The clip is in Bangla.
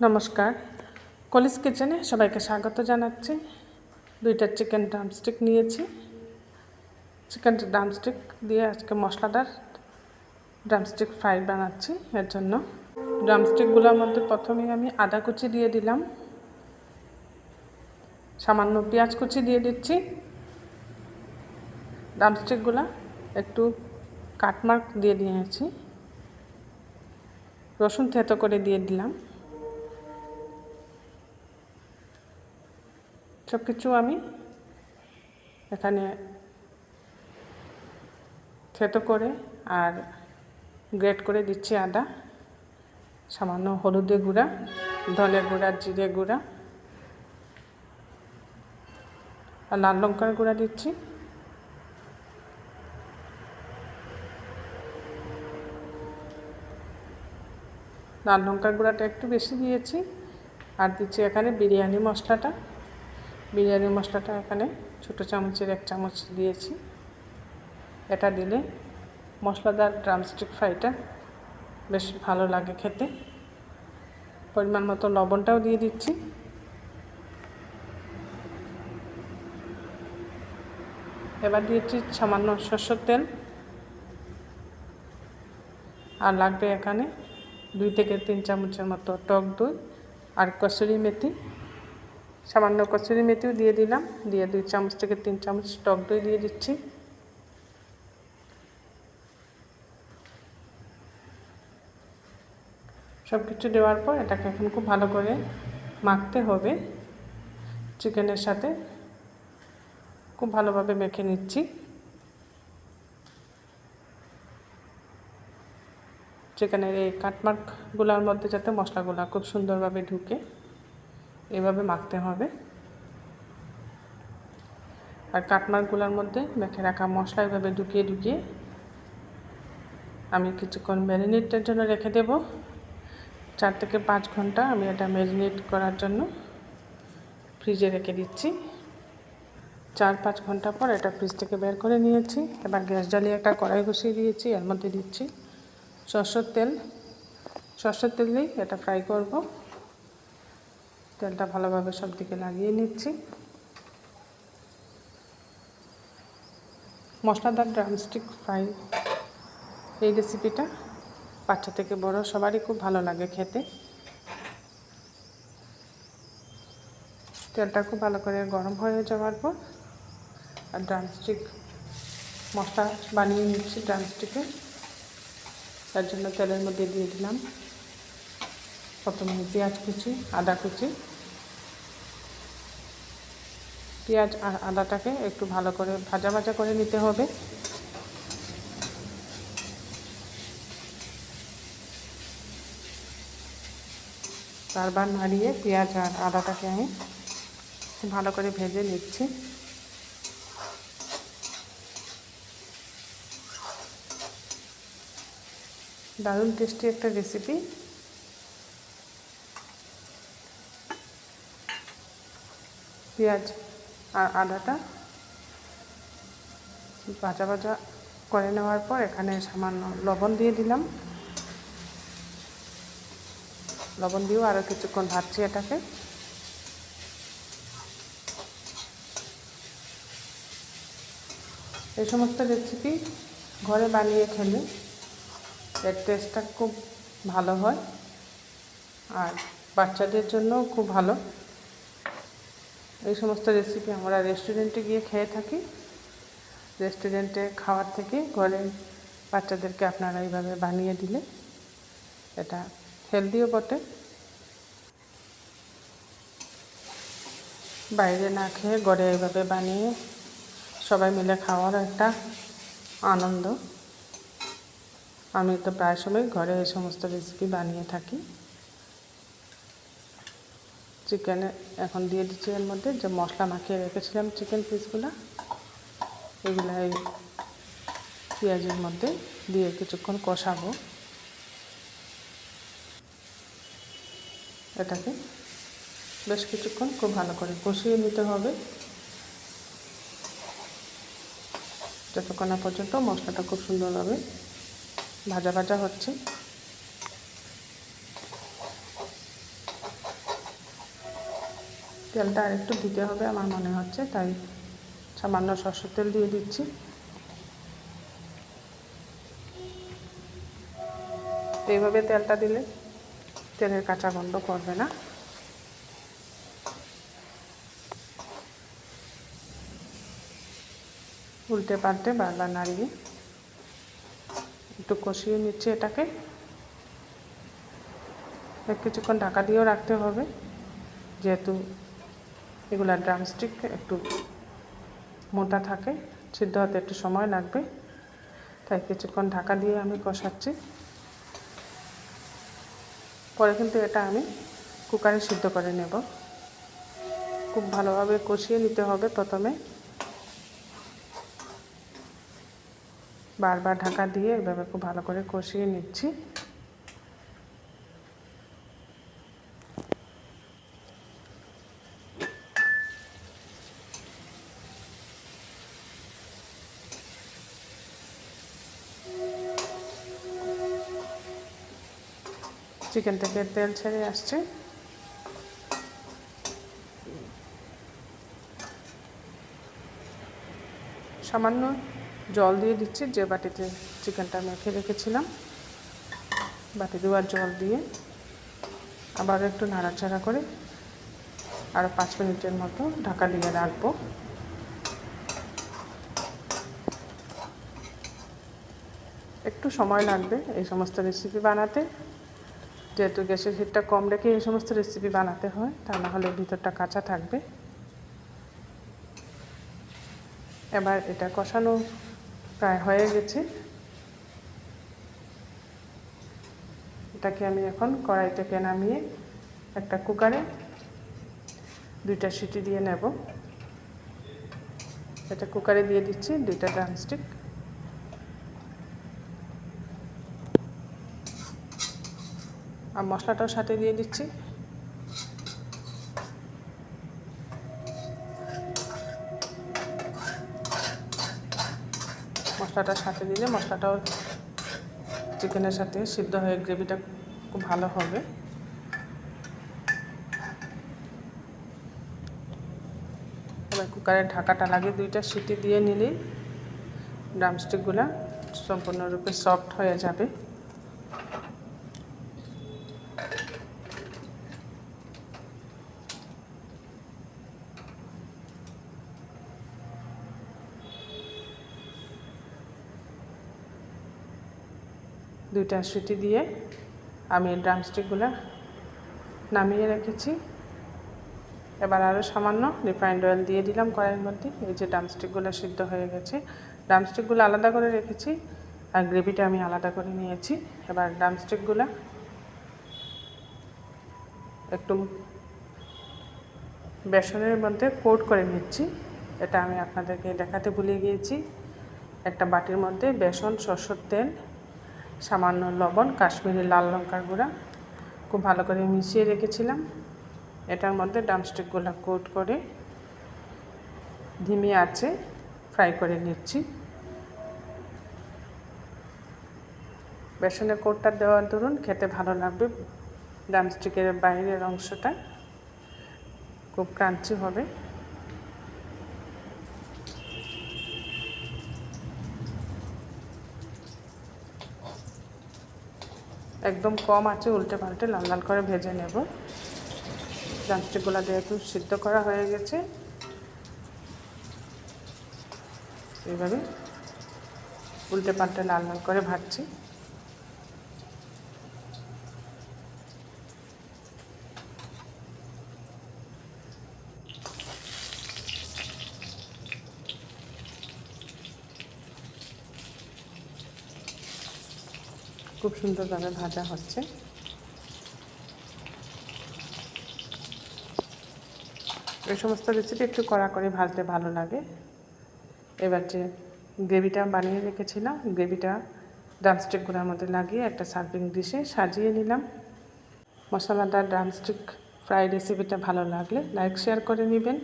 নমস্কার, কলিস কিচেনে সবাইকে স্বাগত জানাচ্ছি। 2টা চিকেন ড্রামস্টিক নিয়েছি। চিকেন ড্রামস্টিক দিয়ে আজকে মশলাদার ড্রামস্টিক ফ্রাই বানাচ্ছি। এর জন্য ড্রামস্টিকগুলোর মধ্যে প্রথমেই আমি আদা কুচি দিয়ে দিলাম, সামান্য পেঁয়াজ কুচি দিয়ে দিচ্ছি। ড্রামস্টিকগুলো একটু কাটমার্ক দিয়ে দিয়েছি, রসুন থেতো করে দিয়ে দিলাম। সব কিছু আমি এখানে থেতো করে আর গ্রেট করে দিচ্ছি। আদা, সামান্য হলুদের গুঁড়া, ধনে গুঁড়া, জিরে গুঁড়া আর লাল লঙ্কার গুঁড়া দিচ্ছি। লাল লঙ্কার গুঁড়াটা একটু বেশি দিয়েছি। আর দিচ্ছি এখানে বিরিয়ানি মশলাটা। বিরিয়ানি মশলাটা এখানে ছোটো চামচের 1 চামচ দিয়েছি। এটা দিলে মশলাদার ড্রামস্টিক ফ্রাইটা বেশ ভালো লাগে খেতে। পরিমাণ মতো লবণটাও দিয়ে দিচ্ছি। এবার দিয়েছি সামান্য সরষের তেল, আর লাগবে এখানে 2 থেকে 3 চামচের মতো টক দই আর কসুরি মেথি। সামান্য কসুরি মেথিও দিয়ে দিলাম, দিয়ে 2 চামচ থেকে 3 চামচ টক দই দিয়ে দিচ্ছি। সব কিছু দেওয়ার পর এটাকে এখন খুব ভালো করে মাখতে হবে। চিকেনের সাথে খুব ভালোভাবে মেখে নিচ্ছি। চিকেনের এই কাটমার্কগুলোর মধ্যে যাতে মশলাগুলো খুব সুন্দরভাবে ঢুকে, এভাবে মাখতে হবে। আর কাটমার্কগুলোর মধ্যে মেখে রাখা মশলা এভাবে ঢুকিয়ে ঢুকিয়ে আমি কিছুক্ষণ ম্যারিনেটের জন্য রেখে দেব। 4 থেকে 5 ঘন্টা আমি এটা ম্যারিনেট করার জন্য ফ্রিজে রেখে দিচ্ছি। 4-5 ঘন্টা পর এটা ফ্রিজ থেকে বের করে নিয়েছি। এবার গ্যাস জ্বালিয়ে একটা কড়াই বসিয়ে দিয়েছি। এর মধ্যে দিচ্ছি সরষের তেল। সরষের তেলেই এটা ফ্রাই করব। তেলটা ভালোভাবে সব দিকে লাগিয়ে নিচ্ছি। মশলাদার ড্রামস্টিক ফ্রাই এই রেসিপিটা বাচ্চা থেকে বড় সবারই খুব ভালো লাগে খেতে। তেলটা খুব ভালো করে গরম হয়ে যাওয়ার পর আর ড্রামস্টিক মশলা বানিয়ে নিচ্ছি ড্রামস্টিকে। তার জন্য তেলের মধ্যে দিয়ে দিলাম প্রথমে পেঁয়াজ কুচি, আদা কুচি। পেঁয়াজ আর আদাটাকে একটু ভালো করে ভাজা ভাজা করে নিতে হবে। বারবার নাড়িয়ে পেঁয়াজ আর আদাটাকে আমি খুব ভালো করে ভেজে নিচ্ছি। দারুণ টেস্টি একটা রেসিপি। পেঁয়াজ আর আদাটা ভাজা ভাজা করে নেওয়ার পর এখানে সামান্য লবণ দিয়ে দিলাম। লবণ দিয়েও আরও কিছুক্ষণ ভাজছি এটাকে। এই সমস্ত রেসিপি ঘরে বানিয়ে খেলে এর টেস্টটা খুব ভালো হয় আর বাচ্চাদের জন্যও খুব ভালো। এই সমস্ত রেসিপি আমরা রেস্টুরেন্টে গিয়ে খেয়ে থাকি। রেস্টুরেন্টে খাওয়ার থেকে ঘরে বাচ্চাদেরকে আপনারা এইভাবে বানিয়ে দিলে এটা হেলদিও বটে। বাইরে না খেয়ে ঘরে এইভাবে বানিয়ে সবাই মিলে খাওয়ার একটা আনন্দ। আমি তো প্রায় সময় ঘরে এই সমস্ত রেসিপি বানিয়ে থাকি। চিকেনে এখন দিয়ে দিচ্ছি এর মধ্যে যে মশলা মাখিয়ে রেখেছিলাম চিকেন পিসগুলো, এগুলো এই পেঁয়াজের মধ্যে দিয়ে কিছুক্ষণ কষাবো। এটাকে বেশ কিছুক্ষণ খুব ভালো করে কষিয়ে নিতে হবে, যতক্ষণ না পর্যন্ত মশলাটা খুব সুন্দরভাবে ভাজা ভাজা হচ্ছে। তেলটা আর একটু দিতে হবে আমার মনে হচ্ছে, তাই সামান্য সরষের তেল দিয়ে দিচ্ছি। এইভাবে তেলটা দিলে তেলের কাঁচা গন্ধ করবে না। উল্টে পাল্টে বারবার নাড়িয়ে একটু কষিয়ে নিচ্ছি এটাকে। কিছুক্ষণ ঢাকা দিয়েও রাখতে হবে, যেহেতু এগুলা ড্রামস্টিক একটু মোটা থাকে, সিদ্ধ হতে একটু সময় লাগবে, তাই কিছুক্ষণ ঢাকা দিয়ে আমি কষাচ্ছি। পরে কিন্তু এটা আমি কুকারে সিদ্ধ করে নেব। খুব ভালোভাবে কষিয়ে নিতে হবে প্রথমে, বারবার ঢাকা দিয়ে এভাবে খুব ভালো করে কষিয়ে নিচ্ছি। চিকেন থেকে তেল ছেড়ে আসছে। সামান্য জল দিয়ে দিচ্ছি, যে বাটিতে চিকেনটা মেখে রেখেছিলাম বাটি দুবার জল দিয়ে আবার একটু নাড়াচাড়া করে আরও 5 মিনিটের মতো ঢাকা দিয়ে রাখবো। একটু সময় লাগবে এই সমস্ত রেসিপি বানাতে, যেহেতু গ্যাসের হিটটা কম রেখে এই সমস্ত রেসিপি বানাতে হয়, তা না হলে ভিতরটা কাঁচা থাকবে। এবার এটা কষানো প্রায় হয়ে গেছে। এটাকে আমি এখন কড়াই থেকে নামিয়ে একটা কুকারে 2টা সিটি দিয়ে নেব। এটা কুকারে দিয়ে দিচ্ছি 2টা ড্রামস্টিক। আর মশলাটাও সাথে দিয়ে দিচ্ছি। মশলাটার সাথে দিলে মশলাটাও চিকেনের সাথে সিদ্ধ হয়ে গ্রেভিটা খুব ভালো হবে। এবার কুকারের ঢাকাটা লাগিয়ে 2টা সিটি দিয়ে নিলেই ড্রামস্টিকগুলো সম্পূর্ণরূপে সফট হয়ে যাবে। দুইটা সিটি দিয়ে আমি ড্রামস্টিকগুলো নামিয়ে রেখেছি। এবার আরও সামান্য রিফাইন্ড অয়েল দিয়ে দিলাম কড়াইয়ের মধ্যে। এই যে ড্রামস্টিকগুলো সিদ্ধ হয়ে গেছে, ড্রামস্টিকগুলো আলাদা করে রেখেছি আর গ্রেভিটা আমি আলাদা করে নিয়েছি। এবার ড্রামস্টিকগুলো একটু বেসনের মধ্যে কোট করে নিচ্ছি। এটা আমি আপনাদেরকে দেখাতে ভুলে গিয়েছি। একটা বাটির মধ্যে বেসন, সরষের তেল, সামান্য লবণ, কাশ্মীরি লাল লঙ্কার গুঁড়া খুব ভালো করে মিশিয়ে রেখেছিলাম। এটার মধ্যে ড্রামস্টিকগুলো কোট করে ধিমে আঁচে ফ্রাই করে নিচ্ছি। বেসনের কোটটা দেওয়ার দরুন খেতে ভালো লাগবে। ড্রামস্টিকের বাইরের অংশটা খুব ক্রাঞ্চি হবে। একদম কম আঁচে উল্টে পাল্টে লাল লাল করে ভেজে নেব। ড্রামস্টিকগুলো যেহেতু সিদ্ধ করা হয়ে গেছে, এইভাবে উল্টে পাল্টে লাল লাল করে ভাজছি। খুব সুন্দরভাবে ভাজা হচ্ছে। এই সমস্ত রেসিপি একটু কড়া করে ভাজলে ভালো লাগে। এবার যে গ্রেভিটা বানিয়ে রেখেছিলাম, গ্রেভিটা ড্রামস্টিকগুলোর মধ্যে লাগিয়ে একটা সার্ভিং ডিশে সাজিয়ে নিলাম। মশলাদার ড্রামস্টিক ফ্রাই রেসিপিটা ভালো লাগলে লাইক শেয়ার করে নেবেন।